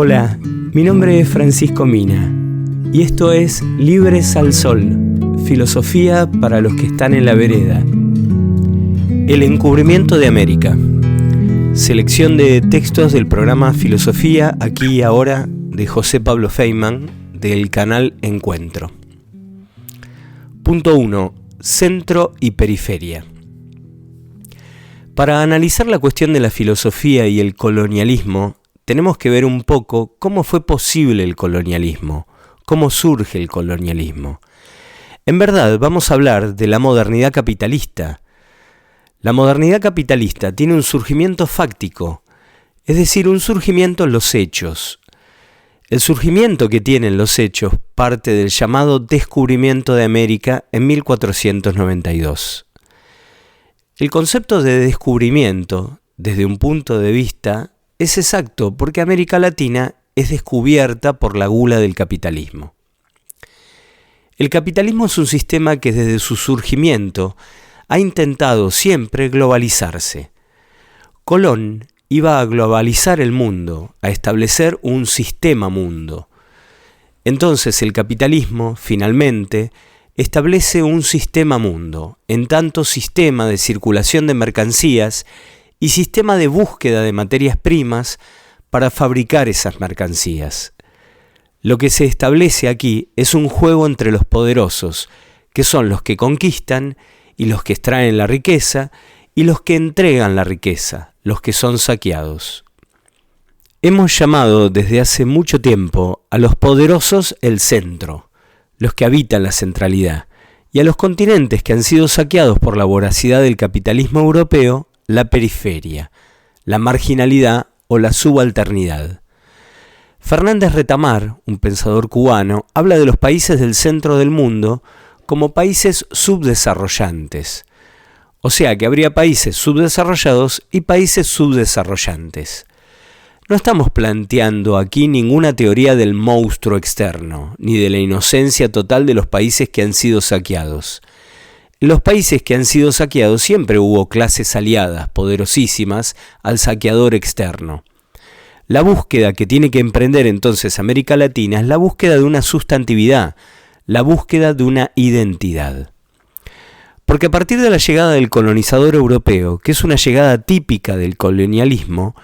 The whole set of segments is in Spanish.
Hola, mi nombre es Francisco Mina y esto es Libres al Sol, filosofía para los que están en la vereda. El encubrimiento de América. Selección de textos del programa Filosofía aquí y ahora de José Pablo Feynman del canal Encuentro. Punto 1. Centro y periferia. Para analizar la cuestión de la filosofía y el colonialismo, tenemos que ver un poco cómo fue posible el colonialismo, cómo surge el colonialismo. En verdad, vamos a hablar de la modernidad capitalista. La modernidad capitalista tiene un surgimiento fáctico, es decir, un surgimiento en los hechos. El surgimiento que tienen los hechos parte del llamado descubrimiento de América en 1492. El concepto de descubrimiento, desde un punto de vista, es exacto porque América Latina es descubierta por la gula del capitalismo. El capitalismo es un sistema que desde su surgimiento ha intentado siempre globalizarse. Colón iba a globalizar el mundo, a establecer un sistema mundo. Entonces el capitalismo, finalmente, establece un sistema mundo, en tanto sistema de circulación de mercancías y sistema de búsqueda de materias primas para fabricar esas mercancías. Lo que se establece aquí es un juego entre los poderosos, que son los que conquistan y los que extraen la riqueza, y los que entregan la riqueza, los que son saqueados. Hemos llamado desde hace mucho tiempo a los poderosos el centro, los que habitan la centralidad, y a los continentes que han sido saqueados por la voracidad del capitalismo europeo, la periferia, la marginalidad o la subalternidad. Fernández Retamar, un pensador cubano, habla de los países del centro del mundo como países subdesarrollantes. O sea que habría países subdesarrollados y países subdesarrollantes. No estamos planteando aquí ninguna teoría del monstruo externo, ni de la inocencia total de los países que han sido saqueados. En los países que han sido saqueados siempre hubo clases aliadas, poderosísimas, al saqueador externo. La búsqueda que tiene que emprender entonces América Latina es la búsqueda de una sustantividad, la búsqueda de una identidad. Porque a partir de la llegada del colonizador europeo, que es una llegada típica del colonialismo,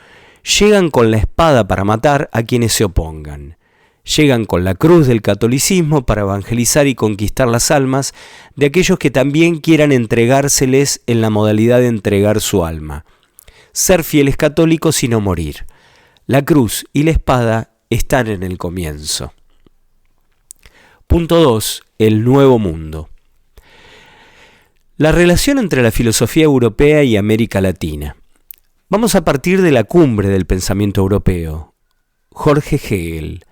llegan con la espada para matar a quienes se opongan. Llegan con la cruz del catolicismo para evangelizar y conquistar las almas de aquellos que también quieran entregárseles en la modalidad de entregar su alma. Ser fieles católicos y no morir. La cruz y la espada están en el comienzo. Punto 2. El nuevo mundo. La relación entre la filosofía europea y América Latina. Vamos a partir de la cumbre del pensamiento europeo, Jorge Hegel.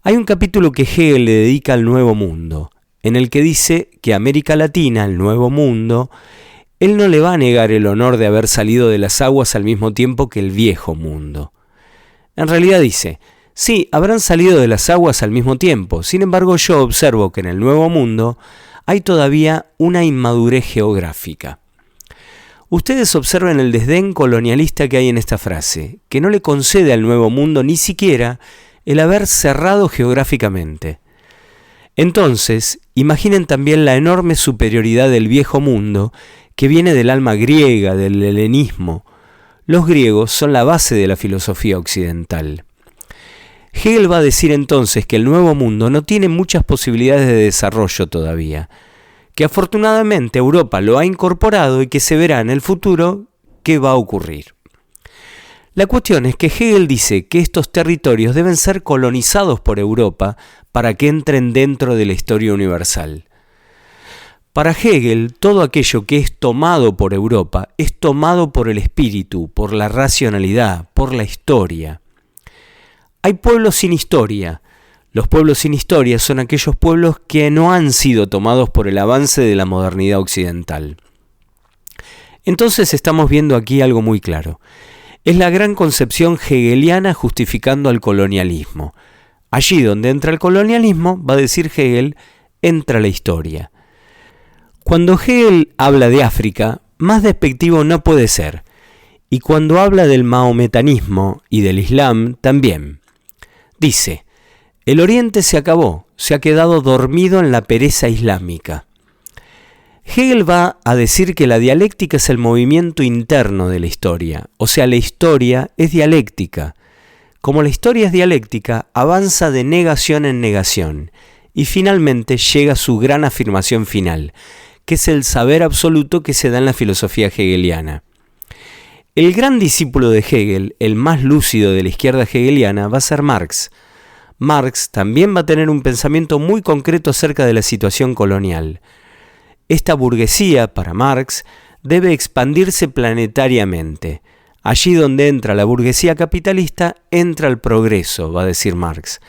Hay un capítulo que Hegel le dedica al Nuevo Mundo, en el que dice que América Latina, el Nuevo Mundo, él no le va a negar el honor de haber salido de las aguas al mismo tiempo que el Viejo Mundo. En realidad dice, sí, habrán salido de las aguas al mismo tiempo, sin embargo yo observo que en el Nuevo Mundo hay todavía una inmadurez geográfica. Ustedes observen el desdén colonialista que hay en esta frase, que no le concede al Nuevo Mundo ni siquiera el haber cerrado geográficamente. Entonces, imaginen también la enorme superioridad del Viejo Mundo que viene del alma griega, del helenismo. Los griegos son la base de la filosofía occidental. Hegel va a decir entonces que el Nuevo Mundo no tiene muchas posibilidades de desarrollo todavía, que afortunadamente Europa lo ha incorporado y que se verá en el futuro qué va a ocurrir. La cuestión es que Hegel dice que estos territorios deben ser colonizados por Europa para que entren dentro de la historia universal. Para Hegel, todo aquello que es tomado por Europa es tomado por el espíritu, por la racionalidad, por la historia. Hay pueblos sin historia. Los pueblos sin historia son aquellos pueblos que no han sido tomados por el avance de la modernidad occidental. Entonces estamos viendo aquí algo muy claro. Es la gran concepción hegeliana justificando al colonialismo. Allí donde entra el colonialismo, va a decir Hegel, entra la historia. Cuando Hegel habla de África, más despectivo no puede ser. Y cuando habla del mahometanismo y del Islam, también. Dice, el Oriente se acabó, se ha quedado dormido en la pereza islámica. Hegel va a decir que la dialéctica es el movimiento interno de la historia, o sea, la historia es dialéctica. Como la historia es dialéctica, avanza de negación en negación y finalmente llega a su gran afirmación final, que es el saber absoluto que se da en la filosofía hegeliana. El gran discípulo de Hegel, el más lúcido de la izquierda hegeliana, va a ser Marx. Marx también va a tener un pensamiento muy concreto acerca de la situación colonial. Esta burguesía, para Marx, debe expandirse planetariamente. Allí donde entra la burguesía capitalista, entra el progreso, va a decir Marx.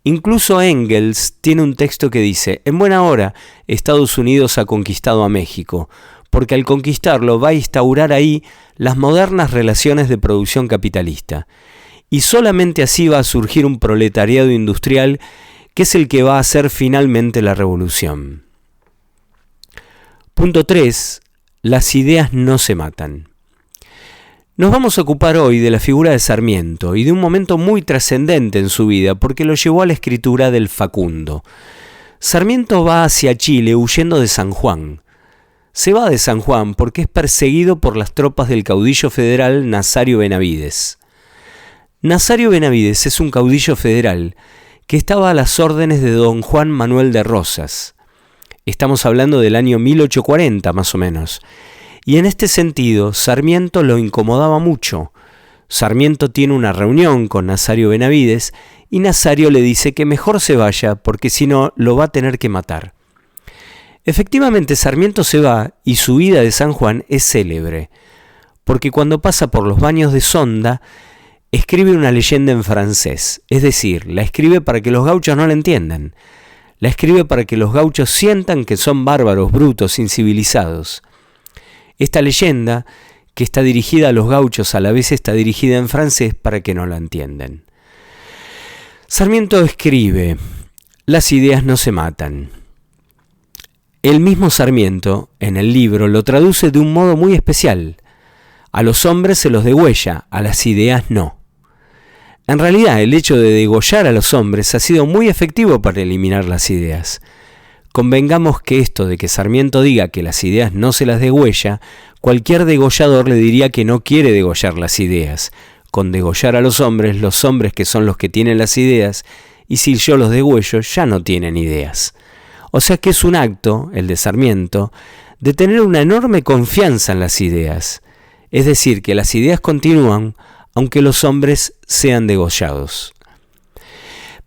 Incluso Engels tiene un texto que dice, en buena hora, Estados Unidos ha conquistado a México, porque al conquistarlo va a instaurar ahí las modernas relaciones de producción capitalista. Y solamente así va a surgir un proletariado industrial que es el que va a hacer finalmente la revolución. Punto 3. Las ideas no se matan. Nos vamos a ocupar hoy de la figura de Sarmiento y de un momento muy trascendente en su vida porque lo llevó a la escritura del Facundo. Sarmiento va hacia Chile huyendo de San Juan. Se va de San Juan porque es perseguido por las tropas del caudillo federal Nazario Benavides. Nazario Benavides es un caudillo federal que estaba a las órdenes de don Juan Manuel de Rosas. Estamos hablando del año 1840 más o menos. Y en este sentido, Sarmiento lo incomodaba mucho. Sarmiento tiene una reunión con Nazario Benavides y Nazario le dice que mejor se vaya porque si no lo va a tener que matar. Efectivamente, Sarmiento se va y su huida de San Juan es célebre, porque cuando pasa por los baños de Sonda, escribe una leyenda en francés, es decir, la escribe para que los gauchos no la entiendan. La escribe para que los gauchos sientan que son bárbaros, brutos, incivilizados. Esta leyenda, que está dirigida a los gauchos, a la vez está dirigida en francés para que no la entiendan. Sarmiento escribe, las ideas no se matan. El mismo Sarmiento, en el libro, lo traduce de un modo muy especial. A los hombres se los degüella, a las ideas no. En realidad, el hecho de degollar a los hombres ha sido muy efectivo para eliminar las ideas. Convengamos que esto de que Sarmiento diga que las ideas no se las degüella, cualquier degollador le diría que no quiere degollar las ideas. Con degollar a los hombres que son los que tienen las ideas, y si yo los degüello, ya no tienen ideas. O sea que es un acto, el de Sarmiento, de tener una enorme confianza en las ideas. Es decir, que las ideas continúan, aunque los hombres sean degollados.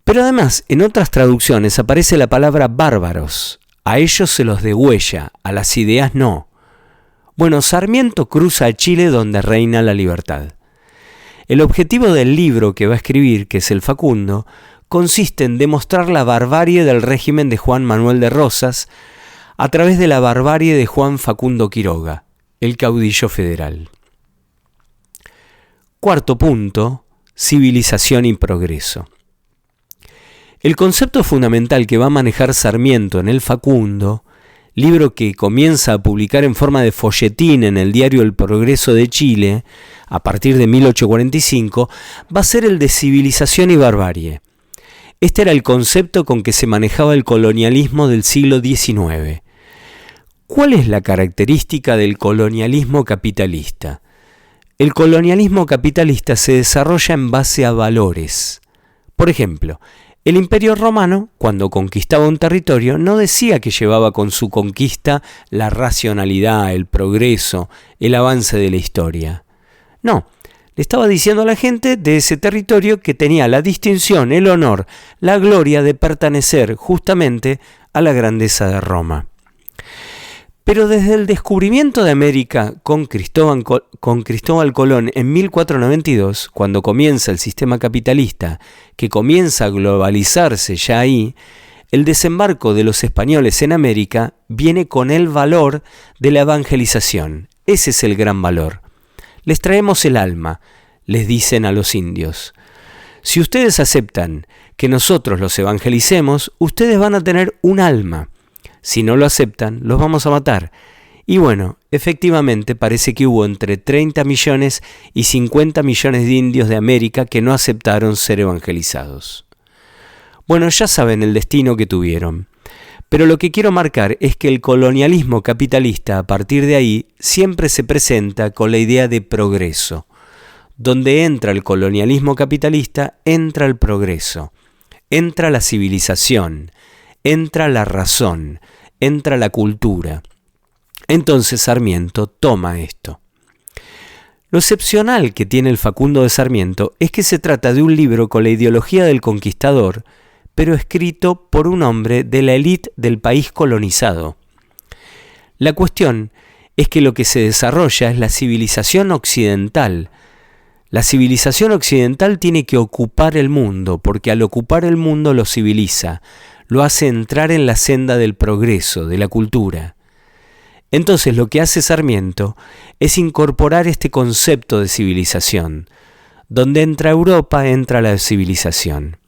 Pero además, en otras traducciones aparece la palabra bárbaros. A ellos se los degüella, a las ideas no. Bueno, Sarmiento cruza a Chile donde reina la libertad. El objetivo del libro que va a escribir, que es el Facundo, consiste en demostrar la barbarie del régimen de Juan Manuel de Rosas a través de la barbarie de Juan Facundo Quiroga, el caudillo federal. Cuarto punto, civilización y progreso. El concepto fundamental que va a manejar Sarmiento en el Facundo, libro que comienza a publicar en forma de folletín en el diario El Progreso de Chile, a partir de 1845, va a ser el de civilización y barbarie. Este era el concepto con que se manejaba el colonialismo del siglo XIX. ¿Cuál es la característica del colonialismo capitalista? El colonialismo capitalista se desarrolla en base a valores. Por ejemplo, el Imperio Romano, cuando conquistaba un territorio, no decía que llevaba con su conquista la racionalidad, el progreso, el avance de la historia. No, le estaba diciendo a la gente de ese territorio que tenía la distinción, el honor, la gloria de pertenecer justamente a la grandeza de Roma. Pero desde el descubrimiento de América con Cristóbal Colón en 1492, cuando comienza el sistema capitalista, que comienza a globalizarse ya ahí, el desembarco de los españoles en América viene con el valor de la evangelización. Ese es el gran valor. Les traemos el alma, les dicen a los indios. Si ustedes aceptan que nosotros los evangelicemos, ustedes van a tener un alma. Si no lo aceptan, los vamos a matar. Y bueno, efectivamente parece que hubo entre 30 millones y 50 millones de indios de América que no aceptaron ser evangelizados. Bueno, ya saben el destino que tuvieron. Pero lo que quiero marcar es que el colonialismo capitalista a partir de ahí siempre se presenta con la idea de progreso. Donde entra el colonialismo capitalista, entra el progreso, entra la civilización, entra la razón, entra la cultura. Entonces Sarmiento toma esto. Lo excepcional que tiene el Facundo de Sarmiento es que se trata de un libro con la ideología del conquistador, pero escrito por un hombre de la élite del país colonizado. La cuestión es que lo que se desarrolla es la civilización occidental. La civilización occidental tiene que ocupar el mundo, porque al ocupar el mundo lo civiliza, lo hace entrar en la senda del progreso, de la cultura. Entonces lo que hace Sarmiento es incorporar este concepto de civilización. Donde entra Europa, entra la civilización.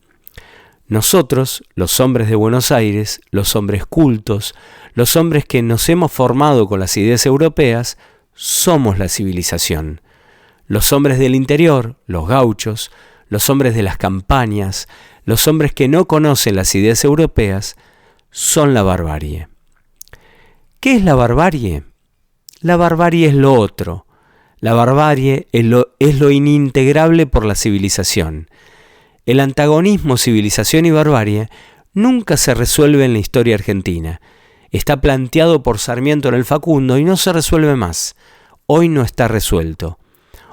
Nosotros, los hombres de Buenos Aires, los hombres cultos, los hombres que nos hemos formado con las ideas europeas, somos la civilización. Los hombres del interior, los gauchos, los hombres de las campañas, los hombres que no conocen las ideas europeas, son la barbarie. ¿Qué es la barbarie? La barbarie es lo otro. La barbarie es lo inintegrable por la civilización. El antagonismo civilización y barbarie nunca se resuelve en la historia argentina. Está planteado por Sarmiento en el Facundo y no se resuelve más. Hoy no está resuelto.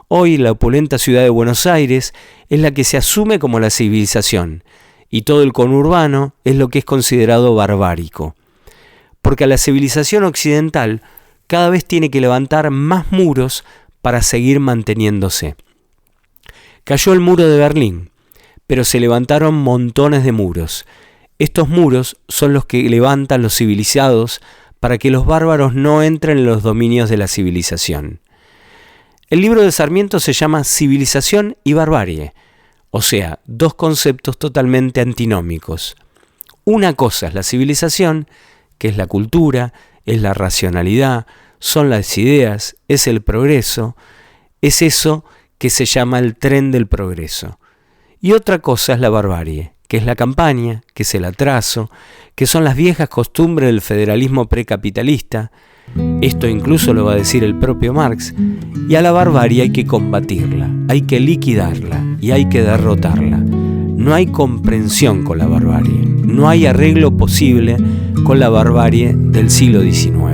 Hoy la opulenta ciudad de Buenos Aires es la que se asume como la civilización y todo el conurbano es lo que es considerado barbárico. Porque a la civilización occidental cada vez tiene que levantar más muros para seguir manteniéndose. Cayó el muro de Berlín, pero se levantaron montones de muros. Estos muros son los que levantan los civilizados para que los bárbaros no entren en los dominios de la civilización. El libro de Sarmiento se llama Civilización y Barbarie, o sea, dos conceptos totalmente antinómicos. Una cosa es la civilización, que es la cultura, es la racionalidad, son las ideas, es el progreso, es eso que se llama el tren del progreso. Y otra cosa es la barbarie, que es la campaña, que es el atraso, que son las viejas costumbres del federalismo precapitalista. Esto incluso lo va a decir el propio Marx. Y a la barbarie hay que combatirla, hay que liquidarla y hay que derrotarla. No hay comprensión con la barbarie, no hay arreglo posible con la barbarie del siglo XIX.